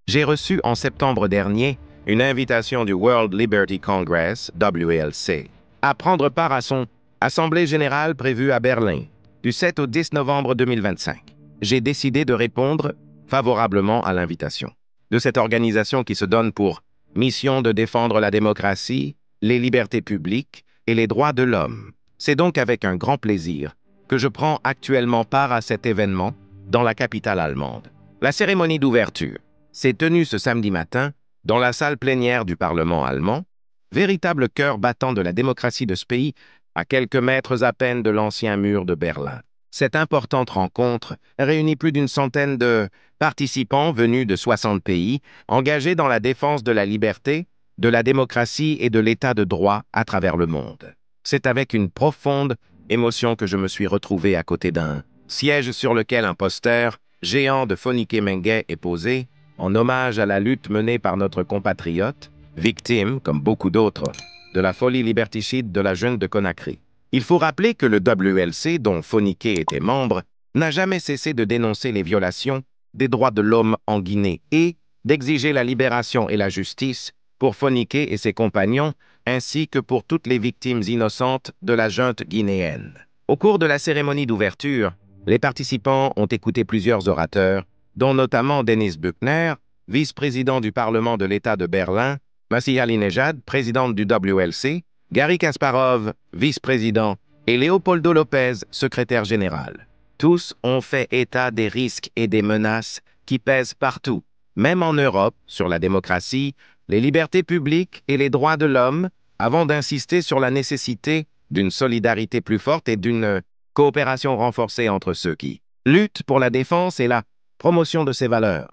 J'ai reçu en septembre dernier une invitation du World Liberty Congress, WLC, à prendre part à son Assemblée générale prévue à Berlin, du 7 au 10 novembre 2025. J'ai décidé de répondre favorablement à l'invitation de cette organisation qui se donne pour mission de défendre la démocratie, les libertés publiques et les droits de l'homme. C'est donc avec un grand plaisir que je prends actuellement part à cet événement dans la capitale allemande. La cérémonie d'ouverture s'est tenue ce samedi matin dans la salle plénière du Parlement allemand, véritable cœur battant de la démocratie de ce pays, à quelques mètres à peine de l'ancien mur de Berlin. Cette importante rencontre réunit plus d'une centaine de participants venus de 60 pays, engagés dans la défense de la liberté, de la démocratie et de l'état de droit à travers le monde. C'est avec une profonde émotion que je me suis retrouvé à côté d'un siège sur lequel un poster géant de Phonike Menge est posé, en hommage à la lutte menée par notre compatriote, victime, comme beaucoup d'autres, de la folie liberticide de la junte de Conakry. Il faut rappeler que le WLC, dont Phonike était membre, n'a jamais cessé de dénoncer les violations des droits de l'homme en Guinée et d'exiger la libération et la justice pour Phonike et ses compagnons, ainsi que pour toutes les victimes innocentes de la junte guinéenne. Au cours de la cérémonie d'ouverture, les participants ont écouté plusieurs orateurs, dont notamment Denis Buchner, vice-président du Parlement de l'État de Berlin, Masih Alinejad, présidente du WLC, Garry Kasparov, vice-président, et Leopoldo Lopez, secrétaire général. Tous ont fait état des risques et des menaces qui pèsent partout, même en Europe, sur la démocratie, les libertés publiques et les droits de l'homme, avant d'insister sur la nécessité d'une solidarité plus forte et d'une coopération renforcée entre ceux qui luttent pour la défense et la promotion de ces valeurs.